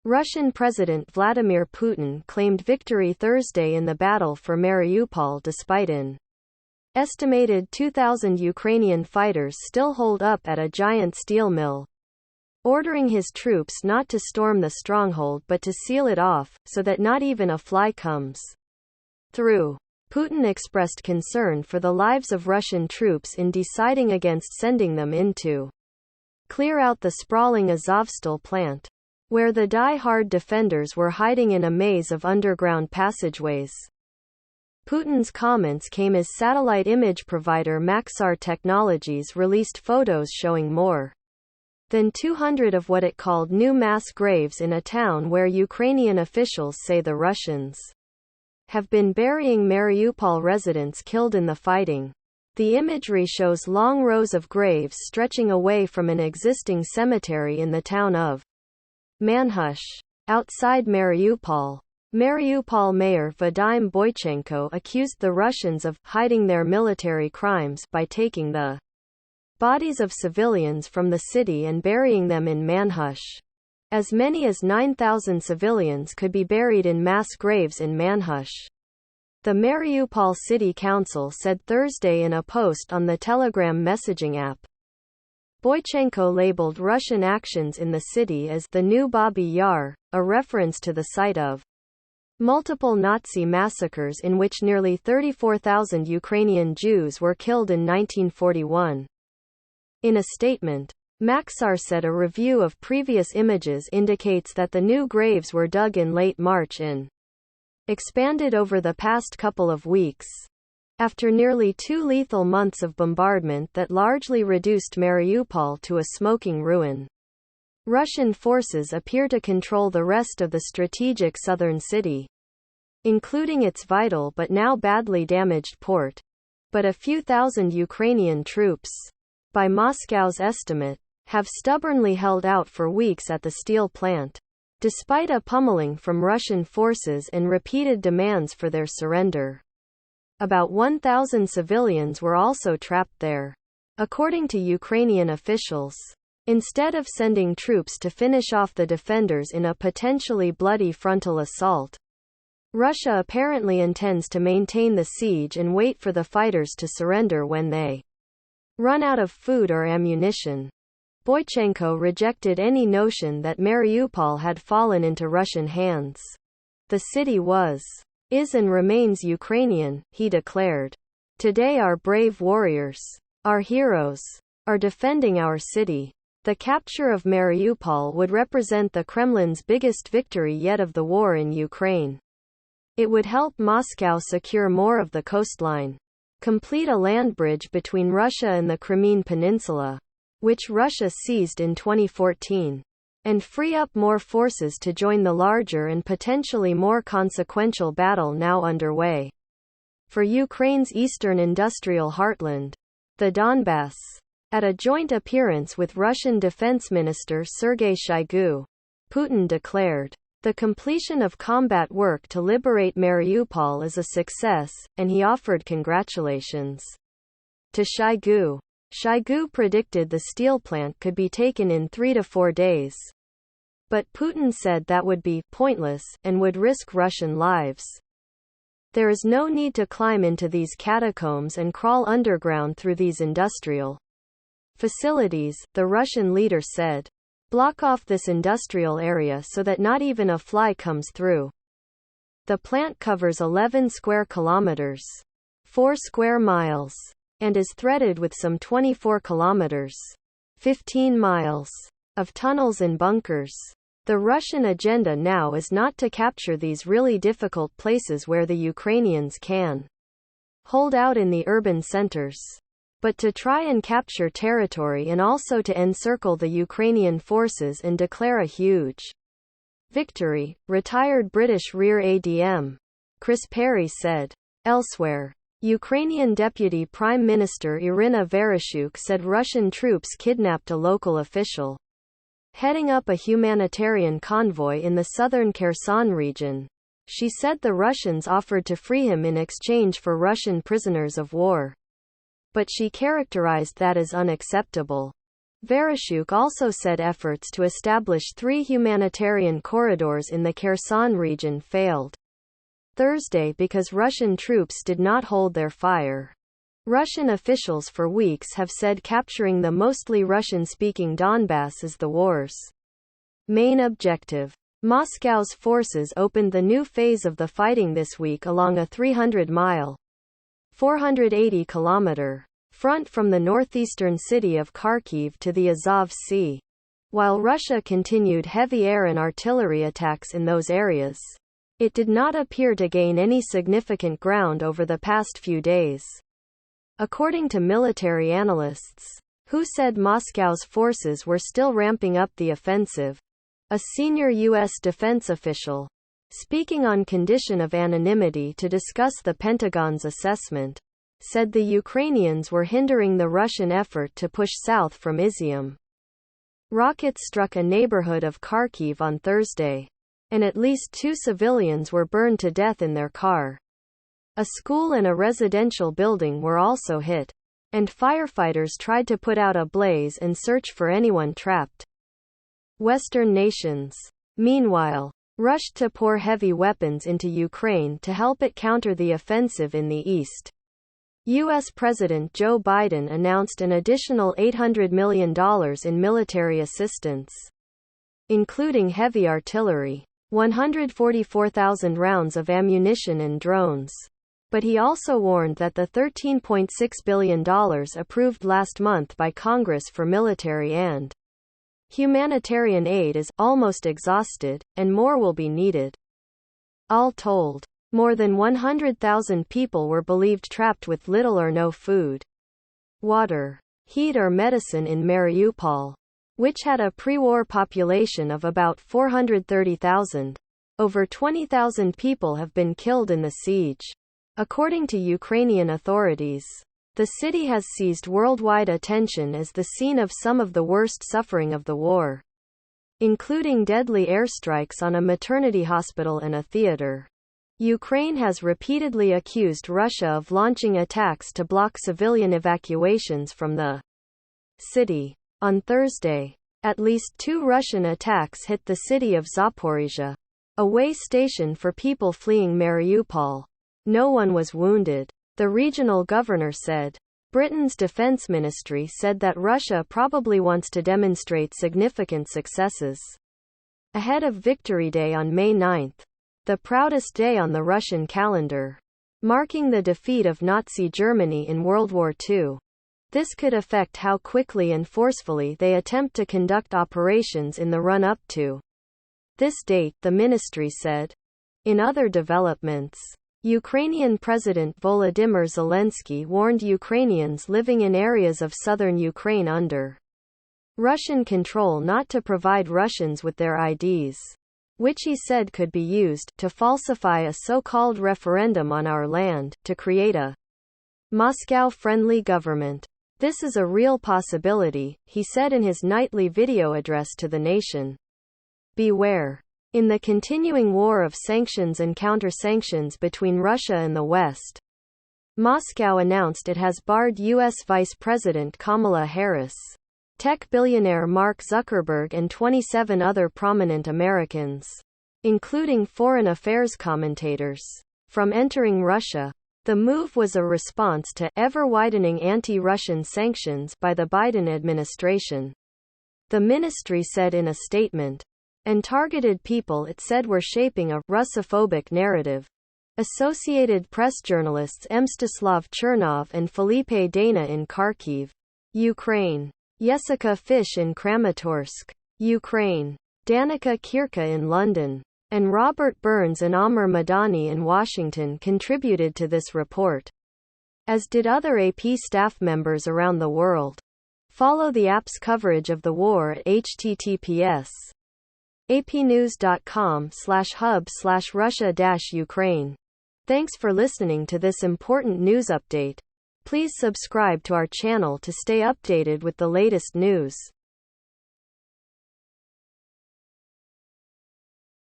Russian President Vladimir Putin claimed victory Thursday in the battle for Mariupol despite an estimated 2,000 Ukrainian fighters still holed up at a giant steel mill, ordering his troops not to storm the stronghold but to seal it off, so that not even a fly comes through. Putin expressed concern for the lives of Russian troops in deciding against sending them in to clear out the sprawling Azovstal plant, where the die-hard defenders were hiding in a maze of underground passageways. Putin's comments came as satellite image provider Maxar Technologies released photos showing more than 200 of what it called new mass graves in a town where Ukrainian officials say the Russians have been burying Mariupol residents killed in the fighting. The imagery shows long rows of graves stretching away from an existing cemetery in the town of Manhush, outside Mariupol. Mariupol Mayor Vadim Boychenko accused the Russians of hiding their military crimes by taking the bodies of civilians from the city and burying them in Manhush. As many as 9,000 civilians could be buried in mass graves in Manhush. The Mariupol City Council said Thursday in a post on the Telegram messaging app. Boychenko labeled Russian actions in the city as the new Babi Yar, a reference to the site of multiple Nazi massacres in which nearly 34,000 Ukrainian Jews were killed in 1941. In a statement, Maxar said a review of previous images indicates that the new graves were dug in late March and expanded over the past couple of weeks. After nearly 2 lethal months of bombardment that largely reduced Mariupol to a smoking ruin, Russian forces appear to control the rest of the strategic southern city, including its vital but now badly damaged port. But a few thousand Ukrainian troops, by Moscow's estimate, have stubbornly held out for weeks at the steel plant, despite a pummeling from Russian forces and repeated demands for their surrender. About 1,000 civilians were also trapped there, according to Ukrainian officials. Instead of sending troops to finish off the defenders in a potentially bloody frontal assault, Russia apparently intends to maintain the siege and wait for the fighters to surrender when they run out of food or ammunition. Boychenko rejected any notion that Mariupol had fallen into Russian hands. The city is and remains Ukrainian, he declared. Today our brave warriors, our heroes, are defending our city. The capture of Mariupol would represent the Kremlin's biggest victory yet of the war in Ukraine. It would help Moscow secure more of the coastline, complete a land bridge between Russia and the Crimean Peninsula, which Russia seized in 2014, and free up more forces to join the larger and potentially more consequential battle now underway for Ukraine's eastern industrial heartland, the Donbass. At a joint appearance with Russian Defense Minister Sergei Shoigu, Putin declared, "The completion of combat work to liberate Mariupol is a success," and he offered congratulations to Shoigu. Shoigu predicted the steel plant could be taken in 3 to 4 days. But Putin said that would be pointless and would risk Russian lives. There is no need to climb into these catacombs and crawl underground through these industrial facilities, the Russian leader said. Block off this industrial area so that not even a fly comes through. The plant covers 11 square kilometers, 4 square miles, and is threaded with some 24 kilometers, 15 miles, of tunnels and bunkers. The Russian agenda now is not to capture these really difficult places where the Ukrainians can hold out in the urban centers, but to try and capture territory and also to encircle the Ukrainian forces and declare a huge victory, retired British Rear ADM Chris Perry said. Elsewhere, Ukrainian Deputy Prime Minister Irina Vereshchuk said Russian troops kidnapped a local official heading up a humanitarian convoy in the southern Kherson region. She said the Russians offered to free him in exchange for Russian prisoners of war. But she characterized that as unacceptable. Vereshchuk also said efforts to establish 3 humanitarian corridors in the Kherson region failed Thursday because Russian troops did not hold their fire. Russian officials for weeks have said capturing the mostly Russian-speaking Donbass is the war's main objective. Moscow's forces opened the new phase of the fighting this week along a 300-mile (480-kilometer) front from the northeastern city of Kharkiv to the Azov Sea. While Russia continued heavy air and artillery attacks in those areas, it did not appear to gain any significant ground over the past few days. According to military analysts, who said Moscow's forces were still ramping up the offensive, a senior U.S. defense official, speaking on condition of anonymity to discuss the Pentagon's assessment, said the Ukrainians were hindering the Russian effort to push south from Izium. Rockets struck a neighborhood of Kharkiv on Thursday, and at least 2 civilians were burned to death in their car. A school and a residential building were also hit, and firefighters tried to put out a blaze and search for anyone trapped. Western nations, meanwhile, rushed to pour heavy weapons into Ukraine to help it counter the offensive in the east. U.S. President Joe Biden announced an additional $800 million in military assistance, including heavy artillery, 144,000 rounds of ammunition and drones. But he also warned that the $13.6 billion approved last month by Congress for military and humanitarian aid is almost exhausted, and more will be needed. All told, more than 100,000 people were believed trapped with little or no food, water, heat or medicine in Mariupol, which had a pre-war population of about 430,000. Over 20,000 people have been killed in the siege. According to Ukrainian authorities, the city has seized worldwide attention as the scene of some of the worst suffering of the war, including deadly airstrikes on a maternity hospital and a theater. Ukraine has repeatedly accused Russia of launching attacks to block civilian evacuations from the city. On Thursday, at least 2 Russian attacks hit the city of Zaporizhzhia, a way station for people fleeing Mariupol. No one was wounded, the regional governor said. Britain's defense ministry said that Russia probably wants to demonstrate significant successes ahead of Victory Day on May 9, the proudest day on the Russian calendar, marking the defeat of Nazi Germany in World War II. This could affect how quickly and forcefully they attempt to conduct operations in the run-up to this date, the ministry said. In other developments, Ukrainian President Volodymyr Zelensky warned Ukrainians living in areas of southern Ukraine under Russian control not to provide Russians with their IDs, which he said could be used to falsify a so-called referendum on our land, to create a Moscow-friendly government. This is a real possibility, he said in his nightly video address to the nation. Beware. In the continuing war of sanctions and counter-sanctions between Russia and the West, Moscow announced it has barred U.S. Vice President Kamala Harris, tech billionaire Mark Zuckerberg and 27 other prominent Americans, including foreign affairs commentators, from entering Russia. The move was a response to ever-widening anti-Russian sanctions by the Biden administration, the ministry said in a statement, and targeted people it said were shaping a Russophobic narrative. Associated Press journalists Mstislav Chernov and Felipe Dana in Kharkiv, Ukraine, Jessica Fish in Kramatorsk, Ukraine, Danica Kirka in London, and Robert Burns and Amr Madani in Washington contributed to this report, as did other AP staff members around the world. Follow the app's coverage of the war at https apnews.com/hub/Russia-Ukraine. Thanks for listening to this important news update. Please subscribe to our channel to stay updated with the latest news.